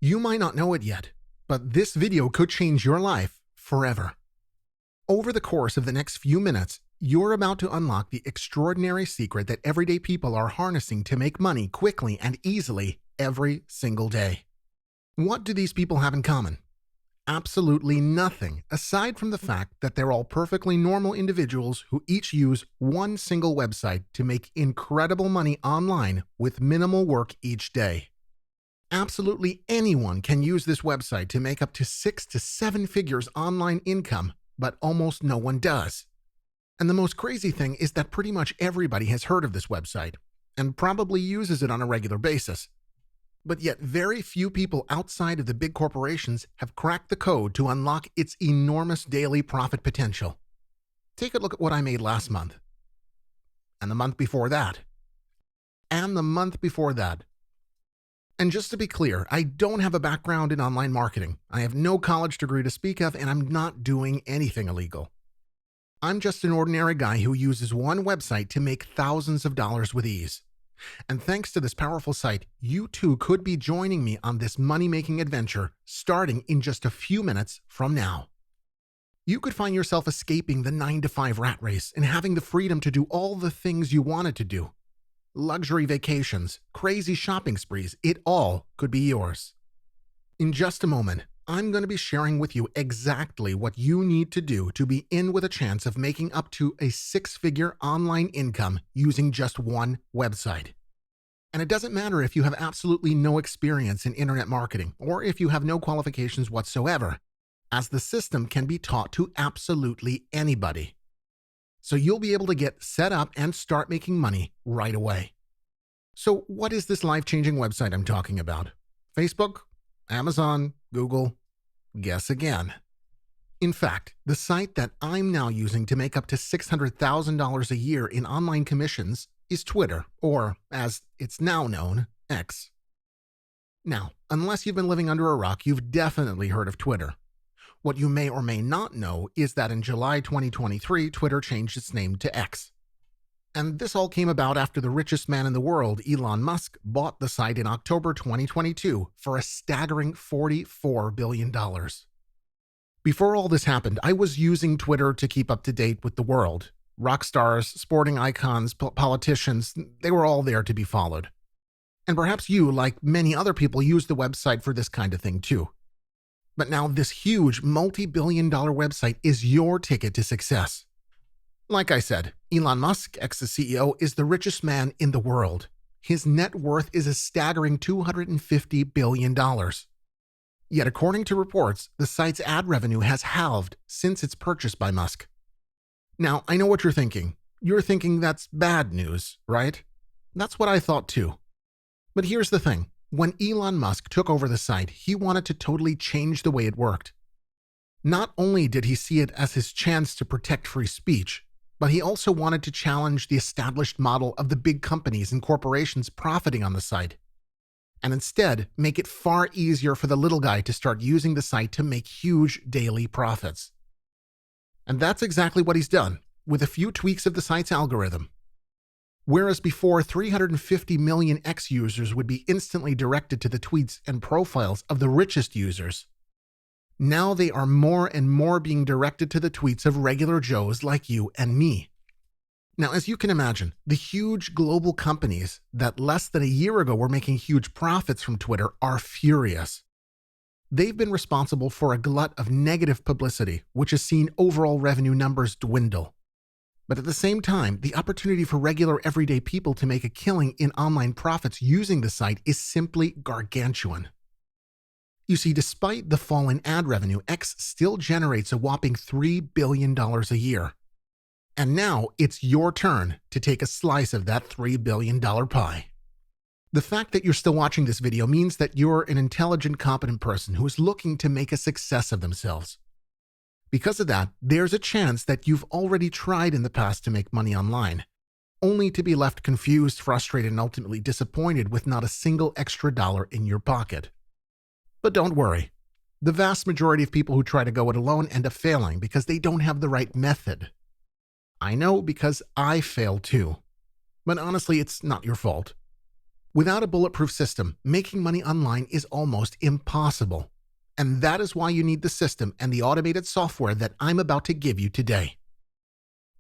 You might not know it yet, but this video could change your life forever. Over the course of the next few minutes, you're about to unlock the extraordinary secret that everyday people are harnessing to make money quickly and easily every single day. What do these people have in common? Absolutely nothing, aside from the fact that they're all perfectly normal individuals who each use one single website to make incredible money online with minimal work each day. Absolutely anyone can use this website to make up to 6 to 7 figures online income, but almost no one does. And the most crazy thing is that pretty much everybody has heard of this website and probably uses it on a regular basis. But yet very few people outside of the big corporations have cracked the code to unlock its enormous daily profit potential. Take a look at what I made last month. And the month before that. And the month before that. And just to be clear, I don't have a background in online marketing. I have no college degree to speak of, and I'm not doing anything illegal. I'm just an ordinary guy who uses one website to make thousands of dollars with ease. And thanks to this powerful site, you too could be joining me on this money-making adventure starting in just a few minutes from now. You could find yourself escaping the 9-to-5 rat race and having the freedom to do all the things you wanted to do. Luxury vacations, crazy shopping sprees, it all could be yours. In just a moment, I'm going to be sharing with you exactly what you need to do to be in with a chance of making up to a 6-figure online income using just one website. And it doesn't matter if you have absolutely no experience in internet marketing or if you have no qualifications whatsoever, as the system can be taught to absolutely anybody. So you'll be able to get set up and start making money right away. So what is this life-changing website I'm talking about? Facebook? Amazon? Google? Guess again. In fact, the site that I'm now using to make up to $600,000 a year in online commissions is Twitter, or as it's now known, X. Now, unless you've been living under a rock, you've definitely heard of Twitter. What you may or may not know is that in July 2023, Twitter changed its name to X. And this all came about after the richest man in the world, Elon Musk, bought the site in October 2022 for a staggering $44 billion. Before all this happened, I was using Twitter to keep up to date with the world. Rock stars, sporting icons, politicians, they were all there to be followed. And perhaps you, like many other people, use the website for this kind of thing too. But now this huge multi-billion-dollar website is your ticket to success. Like I said, Elon Musk, ex-CEO, is the richest man in the world. His net worth is a staggering $250 billion. Yet according to reports, the site's ad revenue has halved since its purchase by Musk. Now, I know what you're thinking. You're thinking that's bad news, right? That's what I thought too. But here's the thing. When Elon Musk took over the site, he wanted to totally change the way it worked. Not only did he see it as his chance to protect free speech, but he also wanted to challenge the established model of the big companies and corporations profiting on the site, and instead make it far easier for the little guy to start using the site to make huge daily profits. And that's exactly what he's done, with a few tweaks of the site's algorithm. Whereas before 350 million X users would be instantly directed to the tweets and profiles of the richest users, now they are more and more being directed to the tweets of regular Joes like you and me. Now, as you can imagine, the huge global companies that less than a year ago were making huge profits from Twitter are furious. They've been responsible for a glut of negative publicity, which has seen overall revenue numbers dwindle. But at the same time, the opportunity for regular everyday people to make a killing in online profits using the site is simply gargantuan. You see, despite the fall in ad revenue, X still generates a whopping $3 billion a year. And now it's your turn to take a slice of that $3 billion pie. The fact that you're still watching this video means that you're an intelligent, competent person who is looking to make a success of themselves. Because of that, there's a chance that you've already tried in the past to make money online, only to be left confused, frustrated, and ultimately disappointed with not a single extra dollar in your pocket. But don't worry. The vast majority of people who try to go it alone end up failing because they don't have the right method. I know because I fail too. But honestly, it's not your fault. Without a bulletproof system, making money online is almost impossible. And that is why you need the system and the automated software that I'm about to give you today.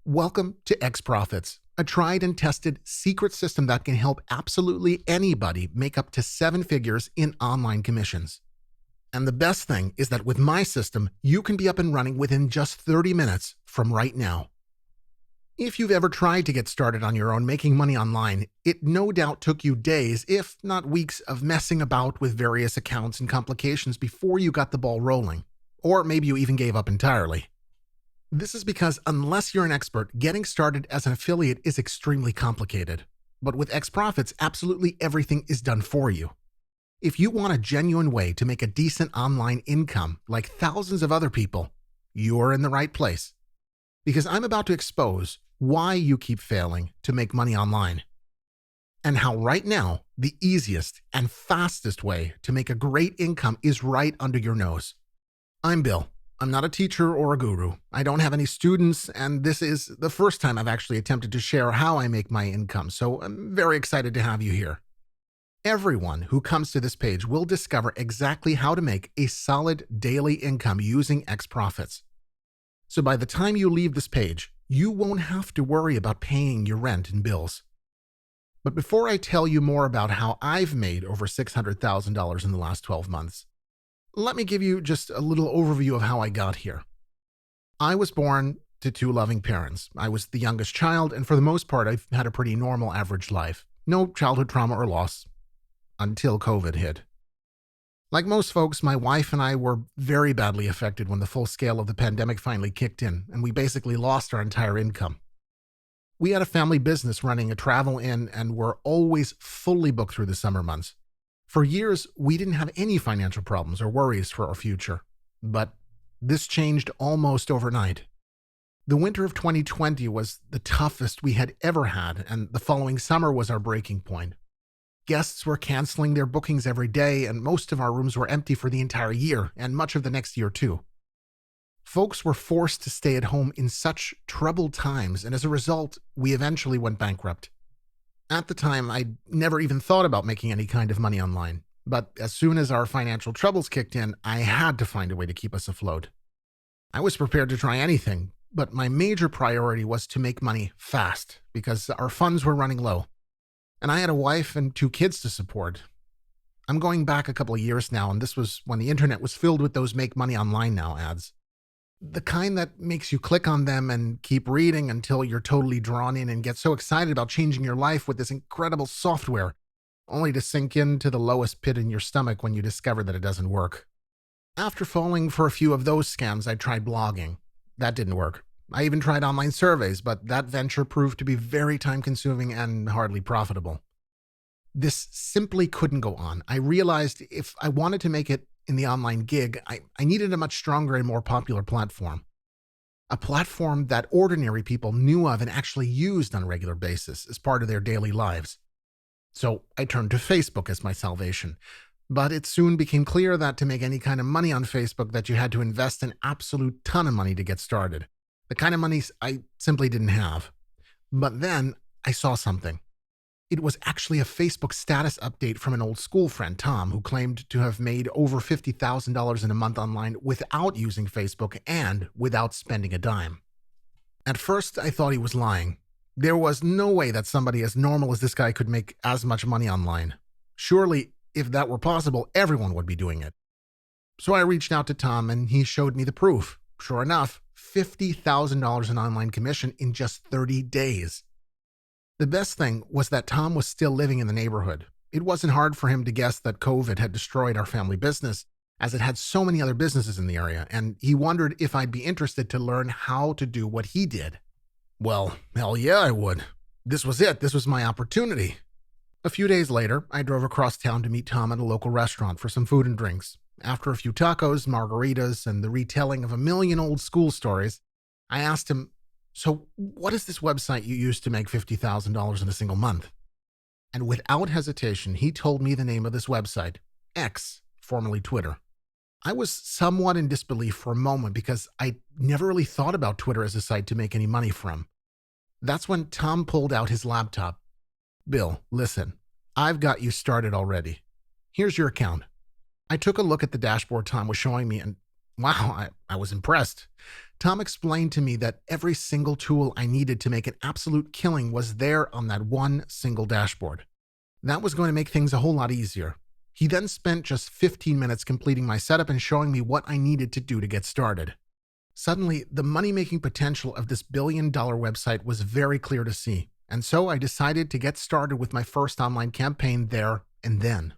Welcome to XProfits, a tried and tested secret system that can help absolutely anybody make up to 7 figures in online commissions. And the best thing is that with my system, you can be up and running within just 30 minutes from right now. If you've ever tried to get started on your own making money online, it no doubt took you days, if not weeks, of messing about with various accounts and complications before you got the ball rolling. Or maybe you even gave up entirely. This is because unless you're an expert, getting started as an affiliate is extremely complicated. But with XProfits, absolutely everything is done for you. If you want a genuine way to make a decent online income like thousands of other people, you're in the right place. Because I'm about to expose why you keep failing to make money online, and how right now the easiest and fastest way to make a great income is right under your nose. I'm Bill. I'm not a teacher or a guru. I don't have any students, and this is the first time I've actually attempted to share how I make my income, so I'm very excited to have you here. Everyone who comes to this page will discover exactly how to make a solid daily income using XProfits. So by the time you leave this page, you won't have to worry about paying your rent and bills. But before I tell you more about how I've made over $600,000 in the last 12 months, let me give you just a little overview of how I got here. I was born to 2 loving parents. I was the youngest child, and for the most part, I've had a pretty normal average life. No childhood trauma or loss, until COVID hit. Like most folks, my wife and I were very badly affected when the full scale of the pandemic finally kicked in, and we basically lost our entire income. We had a family business running a travel inn and were always fully booked through the summer months. For years, we didn't have any financial problems or worries for our future. But this changed almost overnight. The winter of 2020 was the toughest we had ever had, and the following summer was our breaking point. Guests were canceling their bookings every day, and most of our rooms were empty for the entire year, and much of the next year too. Folks were forced to stay at home in such troubled times, and as a result, we eventually went bankrupt. At the time, I'd never even thought about making any kind of money online, but as soon as our financial troubles kicked in, I had to find a way to keep us afloat. I was prepared to try anything, but my major priority was to make money fast, because our funds were running low. And I had a wife and 2 kids to support. I'm going back a couple of years now, and this was when the internet was filled with those make money online now ads. The kind that makes you click on them and keep reading until you're totally drawn in and get so excited about changing your life with this incredible software, only to sink into the lowest pit in your stomach when you discover that it doesn't work. After falling for a few of those scams, I tried blogging. That didn't work. I even tried online surveys, but that venture proved to be very time-consuming and hardly profitable. This simply couldn't go on. I realized if I wanted to make it in the online gig, I needed a much stronger and more popular platform. A platform that ordinary people knew of and actually used on a regular basis as part of their daily lives. So I turned to Facebook as my salvation. But it soon became clear that to make any kind of money on Facebook that you had to invest an absolute ton of money to get started. The kind of money I simply didn't have. But then I saw something. It was actually a Facebook status update from an old school friend, Tom, who claimed to have made over $50,000 in a month online without using Facebook and without spending a dime. At first, I thought he was lying. There was no way that somebody as normal as this guy could make as much money online. Surely, if that were possible, everyone would be doing it. So I reached out to Tom, and he showed me the proof. Sure enough, $50,000 in online commission in just 30 days. The best thing was that Tom was still living in the neighborhood. It wasn't hard for him to guess that COVID had destroyed our family business, as it had so many other businesses in the area, and he wondered if I'd be interested to learn how to do what he did. Well, hell yeah, I would. This was it. This was my opportunity. A few days later, I drove across town to meet Tom at a local restaurant for some food and drinks. After a few tacos, margaritas, and the retelling of a million old school stories, I asked him, "So what is this website you used to make $50,000 in a single month?" And without hesitation, he told me the name of this website, X, formerly Twitter. I was somewhat in disbelief for a moment because I never really thought about Twitter as a site to make any money from. That's when Tom pulled out his laptop. "Bill, listen, I've got you started already. Here's your account. I took a look at the dashboard Tom was showing me and wow, I was impressed. Tom explained to me that every single tool I needed to make an absolute killing was there on that one single dashboard. That was going to make things a whole lot easier. He then spent just 15 minutes completing my setup and showing me what I needed to do to get started. Suddenly, the money-making potential of this billion-dollar website was very clear to see, and so I decided to get started with my first online campaign there and then.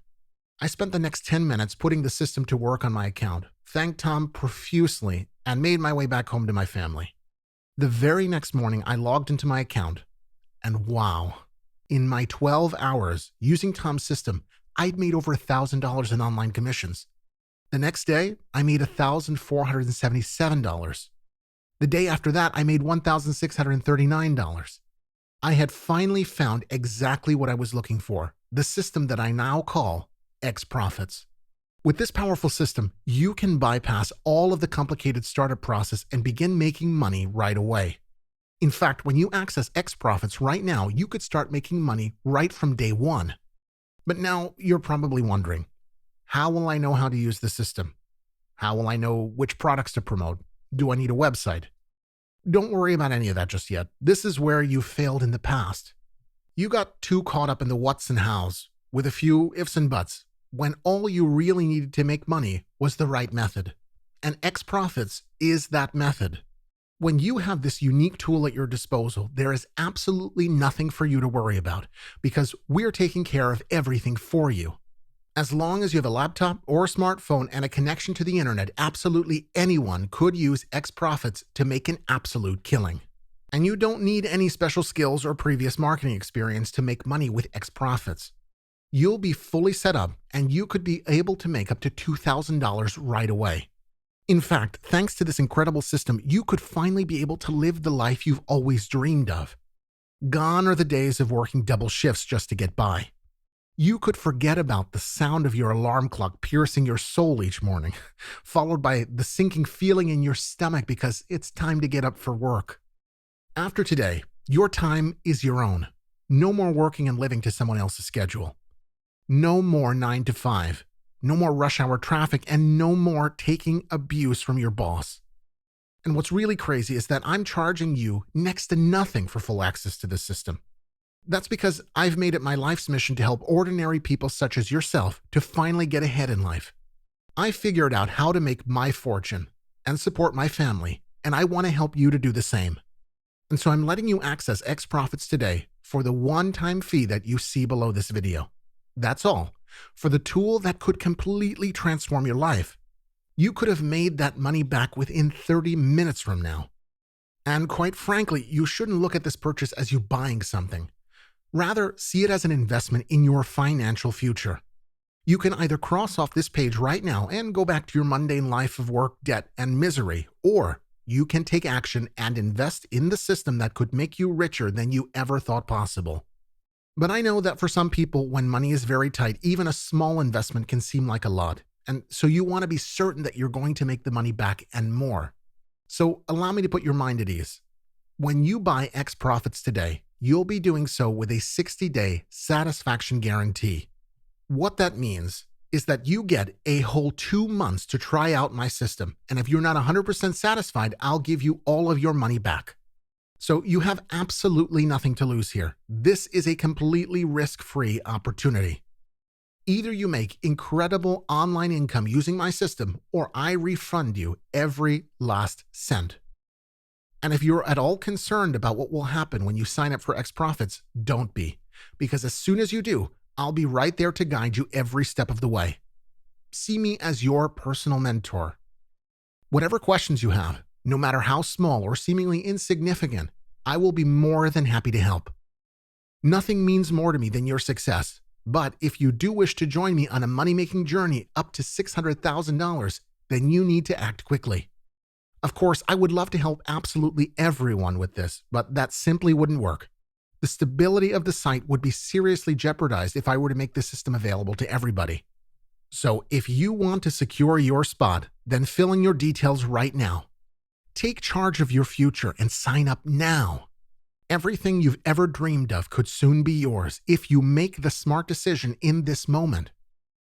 I spent the next 10 minutes putting the system to work on my account, thanked Tom profusely, and made my way back home to my family. The very next morning, I logged into my account, and wow, in my 12 hours using Tom's system, I'd made over $1,000 in online commissions. The next day, I made $1,477. The day after that, I made $1,639. I had finally found exactly what I was looking for, the system that I now call XProfits. With this powerful system, you can bypass all of the complicated startup process and begin making money right away. In fact, when you access XProfits right now, you could start making money right from day one. But now you're probably wondering, how will I know how to use the system? How will I know which products to promote? Do I need a website? Don't worry about any of that just yet. This is where you failed in the past. You got too caught up in the whats and hows, with a few ifs and buts, when all you really needed to make money was the right method. And XProfits is that method. When you have this unique tool at your disposal, there is absolutely nothing for you to worry about because we're taking care of everything for you. As long as you have a laptop or a smartphone and a connection to the internet, absolutely anyone could use XProfits to make an absolute killing. And you don't need any special skills or previous marketing experience to make money with XProfits. You'll be fully set up and you could be able to make up to $2,000 right away. In fact, thanks to this incredible system, you could finally be able to live the life you've always dreamed of. Gone are the days of working double shifts just to get by. You could forget about the sound of your alarm clock piercing your soul each morning, followed by the sinking feeling in your stomach because it's time to get up for work. After today, your time is your own. No more working and living to someone else's schedule. No more 9 to 5. No more rush hour traffic, and no more taking abuse from your boss. And what's really crazy is that I'm charging you next to nothing for full access to this system. That's because I've made it my life's mission to help ordinary people such as yourself to finally get ahead in life. I figured out how to make my fortune and support my family, and I want to help you to do the same. And so I'm letting you access XProfits today for the one-time fee that you see below this video. That's all. For the tool that could completely transform your life. You could have made that money back within 30 minutes from now. And quite frankly, you shouldn't look at this purchase as you buying something. Rather, see it as an investment in your financial future. You can either cross off this page right now and go back to your mundane life of work, debt, and misery, or you can take action and invest in the system that could make you richer than you ever thought possible. But I know that for some people, when money is very tight, even a small investment can seem like a lot. And so you want to be certain that you're going to make the money back and more. So allow me to put your mind at ease. When you buy XProfits today, you'll be doing so with a 60-day satisfaction guarantee. What that means is that you get a whole 2 months to try out my system. And if you're not 100% satisfied, I'll give you all of your money back. So you have absolutely nothing to lose here. This is a completely risk-free opportunity. Either you make incredible online income using my system, or I refund you every last cent. And if you're at all concerned about what will happen when you sign up for XProfits, don't be, because as soon as you do, I'll be right there to guide you every step of the way. See me as your personal mentor. Whatever questions you have, no matter how small or seemingly insignificant, I will be more than happy to help. Nothing means more to me than your success, but if you do wish to join me on a money-making journey up to $600,000, then you need to act quickly. Of course, I would love to help absolutely everyone with this, but that simply wouldn't work. The stability of the site would be seriously jeopardized if I were to make the system available to everybody. So if you want to secure your spot, then fill in your details right now. Take charge of your future and sign up now. Everything you've ever dreamed of could soon be yours if you make the smart decision in this moment.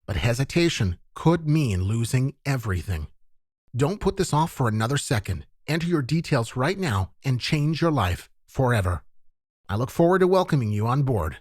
But hesitation could mean losing everything. Don't put this off for another second. Enter your details right now and change your life forever. I look forward to welcoming you on board.